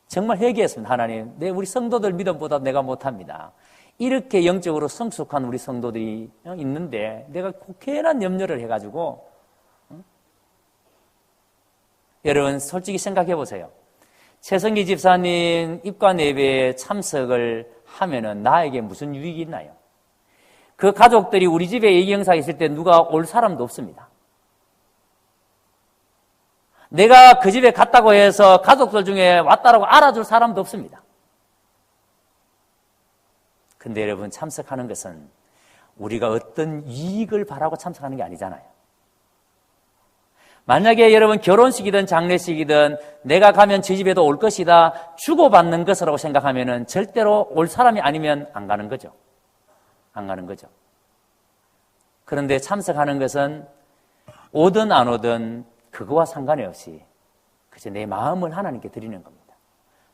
정말 회개했습니다. 하나님, 우리 성도들 믿음보다 내가 못합니다. 이렇게 영적으로 성숙한 우리 성도들이 있는데 내가 괜한 염려를 해가지고, 여러분 솔직히 생각해 보세요. 최성기 집사님 입관 예배에 참석을 하면은 나에게 무슨 유익이 있나요? 그 가족들이 우리 집에 예경사 있을 때 누가 올 사람도 없습니다. 내가 그 집에 갔다고 해서 가족들 중에 왔다라고 알아줄 사람도 없습니다. 근데 여러분, 참석하는 것은 우리가 어떤 이익을 바라고 참석하는 게 아니잖아요. 만약에 여러분 결혼식이든 장례식이든 내가 가면 저 집에도 올 것이다, 주고받는 것이라고 생각하면은 절대로 올 사람이 아니면 안 가는 거죠. 안 가는 거죠. 그런데 참석하는 것은 오든 안 오든 그거와 상관이 없이 그저 내 마음을 하나님께 드리는 겁니다.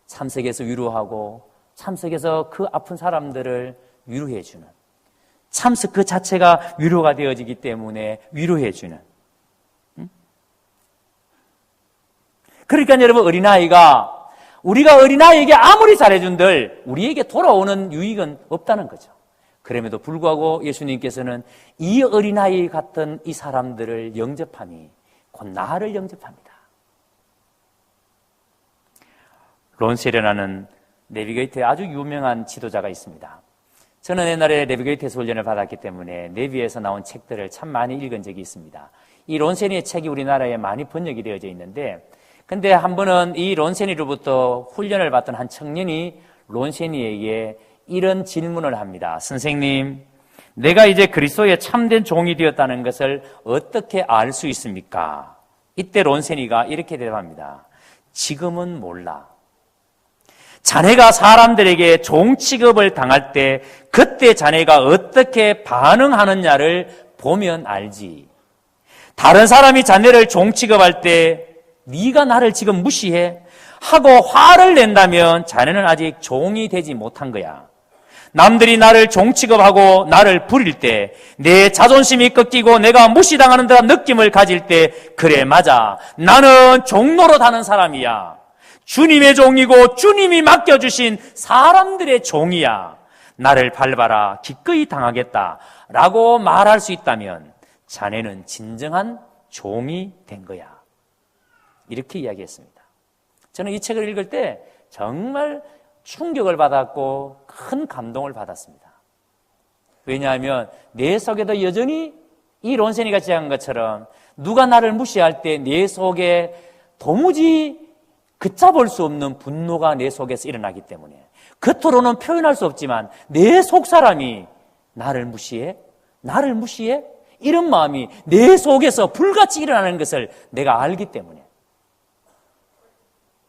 참석해서 위로하고, 참석해서 그 아픈 사람들을 위로해 주는, 참석 그 자체가 위로가 되어지기 때문에 위로해 주는. 그러니까 여러분, 어린아이가, 우리가 어린아이에게 아무리 잘해준들 우리에게 돌아오는 유익은 없다는 거죠. 그럼에도 불구하고 예수님께서는 이 어린아이 같은 이 사람들을 영접함이 곧 나를 영접합니다. 론세련하는 내비게이터의 아주 유명한 지도자가 있습니다. 저는 옛날에 내비게이터에서 훈련을 받았기 때문에 내비에서 나온 책들을 참 많이 읽은 적이 있습니다. 이 론세니의 책이 우리나라에 많이 번역이 되어져 있는데, 근데 한 번은 이 론세니로부터 훈련을 받던 한 청년이 론세니에게 이런 질문을 합니다. 선생님, 내가 이제 그리스도의 참된 종이 되었다는 것을 어떻게 알 수 있습니까? 이때 론세니가 이렇게 대답합니다. 지금은 몰라. 자네가 사람들에게 종 취급을 당할 때 그때 자네가 어떻게 반응하느냐를 보면 알지. 다른 사람이 자네를 종 취급할 때 네가 나를 지금 무시해? 하고 화를 낸다면 자네는 아직 종이 되지 못한 거야. 남들이 나를 종 취급하고 나를 부릴 때, 내 자존심이 꺾이고 내가 무시당하는 듯한 느낌을 가질 때, 그래 맞아, 나는 종노릇 하는 사람이야. 주님의 종이고 주님이 맡겨주신 사람들의 종이야. 나를 밟아라, 기꺼이 당하겠다 라고 말할 수 있다면 자네는 진정한 종이 된 거야. 이렇게 이야기했습니다. 저는 이 책을 읽을 때 정말 충격을 받았고 큰 감동을 받았습니다. 왜냐하면 내 속에도 여전히 이 론세니가 지적한 것처럼 누가 나를 무시할 때 내 속에 도무지 걷잡을 수 없는 분노가 내 속에서 일어나기 때문에, 겉으로는 표현할 수 없지만 내 속 사람이 나를 무시해? 나를 무시해? 이런 마음이 내 속에서 불같이 일어나는 것을 내가 알기 때문에,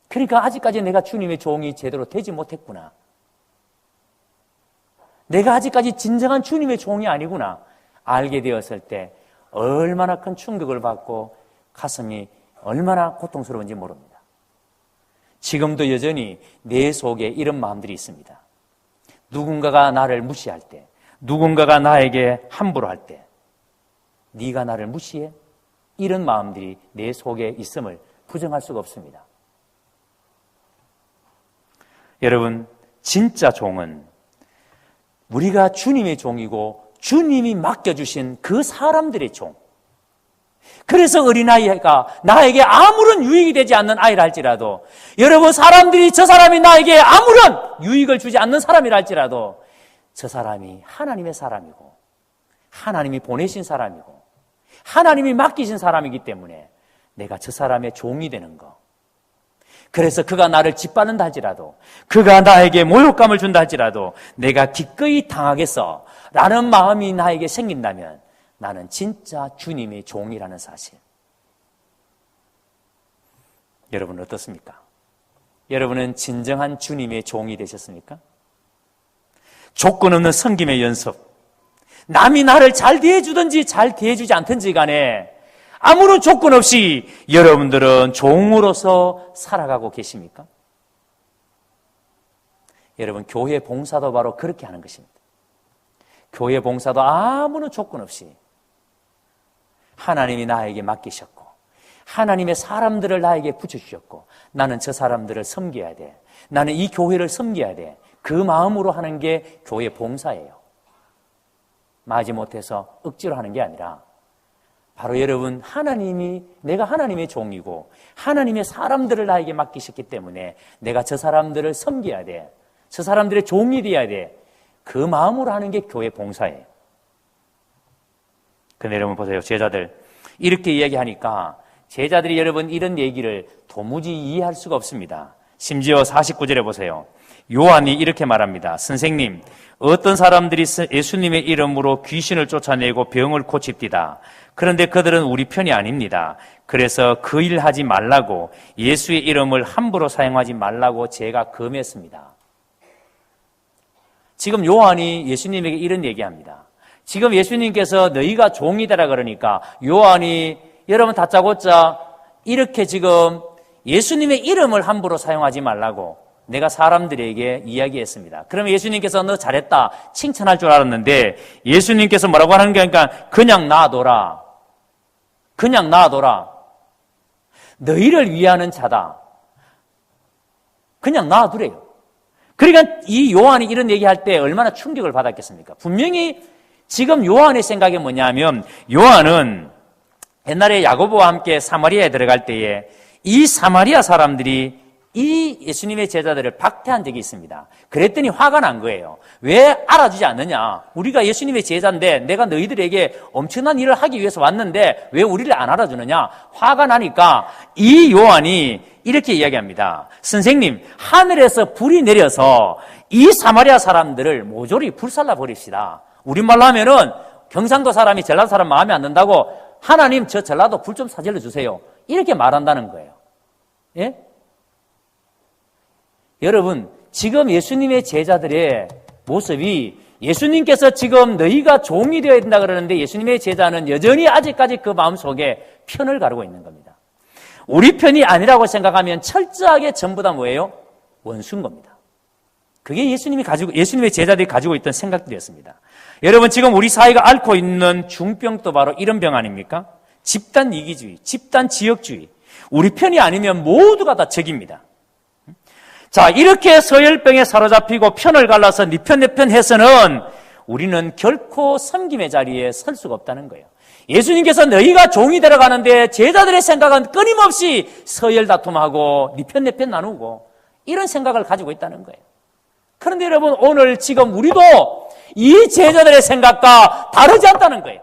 그러니까 아직까지 내가 주님의 종이 제대로 되지 못했구나, 내가 아직까지 진정한 주님의 종이 아니구나 알게 되었을 때 얼마나 큰 충격을 받고 가슴이 얼마나 고통스러운지 모릅니다. 지금도 여전히 내 속에 이런 마음들이 있습니다. 누군가가 나를 무시할 때, 누군가가 나에게 함부로 할 때, 네가 나를 무시해? 이런 마음들이 내 속에 있음을 부정할 수가 없습니다. 여러분, 진짜 종은 우리가 주님의 종이고 주님이 맡겨주신 그 사람들의 종. 그래서 어린아이가 나에게 아무런 유익이 되지 않는 아이라 할지라도, 여러분, 사람들이 저 사람이 나에게 아무런 유익을 주지 않는 사람이라 할지라도 저 사람이 하나님의 사람이고 하나님이 보내신 사람이고 하나님이 맡기신 사람이기 때문에 내가 저 사람의 종이 되는 거. 그래서 그가 나를 짓밟는다 할지라도, 그가 나에게 모욕감을 준다 할지라도 내가 기꺼이 당하겠어 라는 마음이 나에게 생긴다면 나는 진짜 주님의 종이라는 사실. 여러분 어떻습니까? 여러분은 진정한 주님의 종이 되셨습니까? 조건 없는 섬김의 연습. 남이 나를 잘 대해주든지 잘 대해주지 않든지 간에 아무런 조건 없이 여러분들은 종으로서 살아가고 계십니까? 여러분, 교회 봉사도 바로 그렇게 하는 것입니다. 교회 봉사도 아무런 조건 없이 하나님이 나에게 맡기셨고 하나님의 사람들을 나에게 붙여주셨고 나는 저 사람들을 섬겨야 돼. 나는 이 교회를 섬겨야 돼. 그 마음으로 하는 게 교회 봉사예요. 마지못해서 억지로 하는 게 아니라 바로 여러분, 내가 하나님의 종이고 하나님의 사람들을 나에게 맡기셨기 때문에 내가 저 사람들을 섬겨야 돼. 저 사람들의 종이 되어야 돼. 그 마음으로 하는 게 교회 봉사예요. 근데 여러분 보세요. 제자들 이렇게 이야기하니까 제자들이 여러분 이런 얘기를 도무지 이해할 수가 없습니다. 심지어 49절에 보세요. 요한이 이렇게 말합니다. 선생님, 어떤 사람들이 예수님의 이름으로 귀신을 쫓아내고 병을 고칩디다. 그런데 그들은 우리 편이 아닙니다. 그래서 그 일 하지 말라고, 예수의 이름을 함부로 사용하지 말라고 제가 금했습니다. 지금 요한이 예수님에게 이런 얘기합니다. 지금 예수님께서 너희가 종이다라 그러니까 요한이 여러분 다짜고짜 이렇게 지금 예수님의 이름을 함부로 사용하지 말라고 내가 사람들에게 이야기했습니다. 그러면 예수님께서 너 잘했다 칭찬할 줄 알았는데 예수님께서 뭐라고 하는 게 아니라 그냥 놔둬라. 그냥 놔둬라. 너희를 위하는 자다. 그냥 놔두래요. 그러니까 이 요한이 이런 얘기할 때 얼마나 충격을 받았겠습니까? 분명히 지금 요한의 생각이 뭐냐면 요한은 옛날에 야고보와 함께 사마리아에 들어갈 때에 이 사마리아 사람들이 이 예수님의 제자들을 박해한 적이 있습니다. 그랬더니 화가 난 거예요. 왜 알아주지 않느냐? 우리가 예수님의 제자인데 내가 너희들에게 엄청난 일을 하기 위해서 왔는데 왜 우리를 안 알아주느냐? 화가 나니까 이 요한이 이렇게 이야기합니다. 선생님, 하늘에서 불이 내려서 이 사마리아 사람들을 모조리 불살라 버립시다. 우리말로 하면은 경상도 사람이 전라도 사람 마음에 안 든다고 하나님 저 전라도 불 좀 사질러 주세요. 이렇게 말한다는 거예요. 예? 여러분, 지금 예수님의 제자들의 모습이 예수님께서 지금 너희가 종이 되어야 된다 그러는데 예수님의 제자는 여전히 아직까지 그 마음속에 편을 가르고 있는 겁니다. 우리 편이 아니라고 생각하면 철저하게 전부 다 뭐예요? 원수인 겁니다. 그게 예수님의 제자들이 가지고 있던 생각들이었습니다. 여러분, 지금 우리 사회가 앓고 있는 중병도 바로 이런 병 아닙니까? 집단 이기주의, 집단 지역주의. 우리 편이 아니면 모두가 다 적입니다. 자, 이렇게 서열병에 사로잡히고 편을 갈라서 네 편 내 편 해서는 우리는 결코 섬김의 자리에 설 수가 없다는 거예요. 예수님께서 너희가 종이 되어가는데 제자들의 생각은 끊임없이 서열 다툼하고 네 편 내 편 나누고 이런 생각을 가지고 있다는 거예요. 그런데 여러분, 오늘 지금 우리도 이 제자들의 생각과 다르지 않다는 거예요.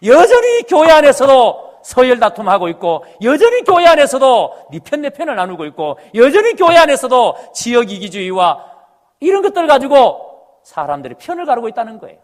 여전히 교회 안에서도 서열 다툼하고 있고 여전히 교회 안에서도 네 편 내 편을 나누고 있고 여전히 교회 안에서도 지역 이기주의와 이런 것들 가지고 사람들이 편을 가르고 있다는 거예요.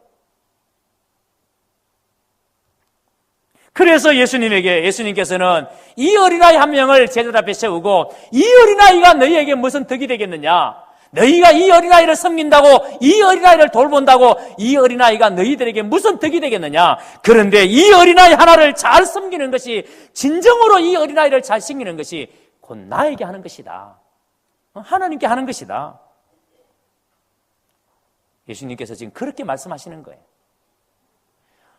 그래서 예수님께서는 이 어린아이 한 명을 제자들 앞에 세우고 이 어린아이가 너희에게 무슨 덕이 되겠느냐? 너희가 이 어린아이를 섬긴다고, 이 어린아이를 돌본다고 이 어린아이가 너희들에게 무슨 덕이 되겠느냐? 그런데 이 어린아이 하나를 잘 섬기는 것이, 진정으로 이 어린아이를 잘 섬기는 것이 곧 나에게 하는 것이다. 하나님께 하는 것이다. 예수님께서 지금 그렇게 말씀하시는 거예요.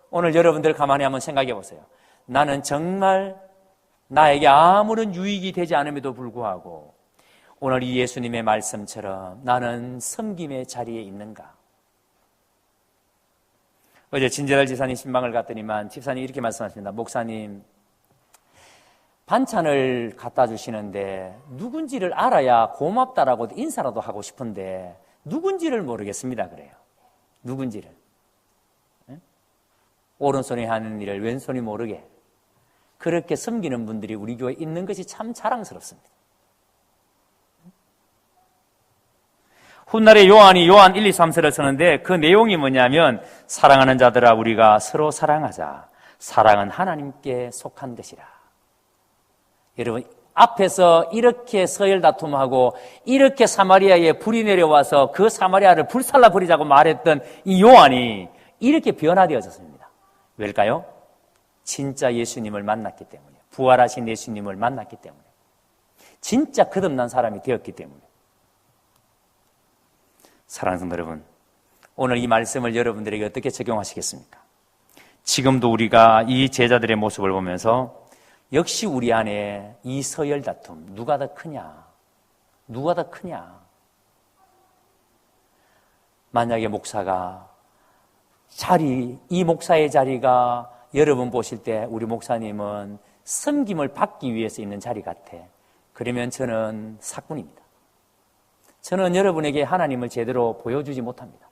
오늘 여러분들 가만히 한번 생각해 보세요. 나는 정말 나에게 아무런 유익이 되지 않음에도 불구하고 오늘 이 예수님의 말씀처럼 나는 섬김의 자리에 있는가? 어제 진재달 지사님 신방을 갔더니만 집사님이 이렇게 말씀하십니다. 목사님, 반찬을 갖다 주시는데 누군지를 알아야 고맙다라고 인사라도 하고 싶은데 누군지를 모르겠습니다. 그래요. 누군지를. 오른손이 하는 일을 왼손이 모르게 그렇게 섬기는 분들이 우리 교회에 있는 것이 참 자랑스럽습니다. 훗날에 요한이 요한 1, 2, 3세를 쓰는데 그 내용이 뭐냐면 사랑하는 자들아 우리가 서로 사랑하자. 사랑은 하나님께 속한 것이라. 여러분, 앞에서 이렇게 서열 다툼하고 이렇게 사마리아에 불이 내려와서 그 사마리아를 불살라 버리자고 말했던 이 요한이 이렇게 변화되어졌습니다. 왜일까요? 진짜 예수님을 만났기 때문에, 부활하신 예수님을 만났기 때문에, 진짜 거듭난 사람이 되었기 때문에. 사랑하는 성도 여러분, 오늘 이 말씀을 여러분들에게 어떻게 적용하시겠습니까? 지금도 우리가 이 제자들의 모습을 보면서 역시 우리 안에 이 서열 다툼, 누가 더 크냐? 누가 더 크냐? 만약에 목사가 이 목사의 자리가 여러분 보실 때 우리 목사님은 섬김을 받기 위해서 있는 자리 같아. 그러면 저는 사꾼입니다. 저는 여러분에게 하나님을 제대로 보여주지 못합니다.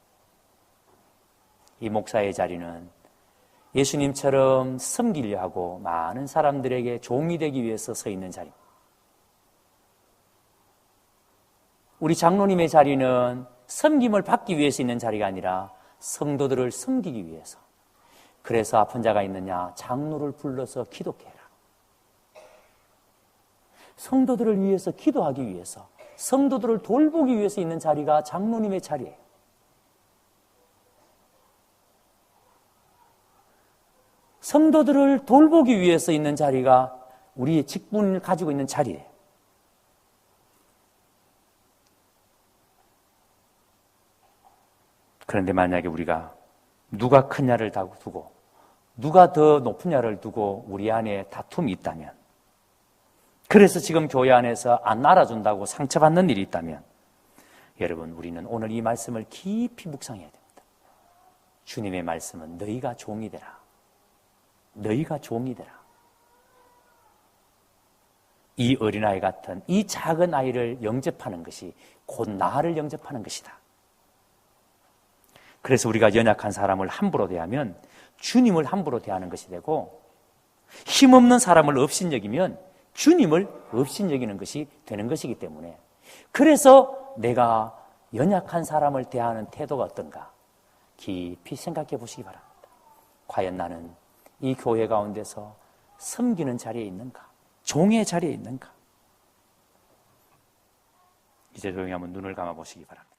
이 목사의 자리는 예수님처럼 섬기려 하고 많은 사람들에게 종이 되기 위해서 서 있는 자리입니다. 우리 장로님의 자리는 섬김을 받기 위해서 있는 자리가 아니라 성도들을 섬기기 위해서. 그래서 아픈 자가 있느냐? 장로를 불러서 기도케 해라. 성도들을 위해서 기도하기 위해서, 성도들을 돌보기 위해서 있는 자리가 장로님의 자리예요. 성도들을 돌보기 위해서 있는 자리가 우리의 직분을 가지고 있는 자리예요. 그런데 만약에 우리가 누가 크냐를 두고 누가 더 높으냐를 두고 우리 안에 다툼이 있다면, 그래서 지금 교회 안에서 안 알아준다고 상처받는 일이 있다면, 여러분, 우리는 오늘 이 말씀을 깊이 묵상해야 됩니다. 주님의 말씀은 너희가 종이 되라. 너희가 종이 되라. 이 어린아이 같은 이 작은 아이를 영접하는 것이 곧 나를 영접하는 것이다. 그래서 우리가 연약한 사람을 함부로 대하면 주님을 함부로 대하는 것이 되고, 힘없는 사람을 업신여기면 주님을 업신여기는 것이 되는 것이기 때문에, 그래서 내가 연약한 사람을 대하는 태도가 어떤가 깊이 생각해 보시기 바랍니다. 과연 나는 이 교회 가운데서 섬기는 자리에 있는가? 종의 자리에 있는가? 이제 조용히 한번 눈을 감아 보시기 바랍니다.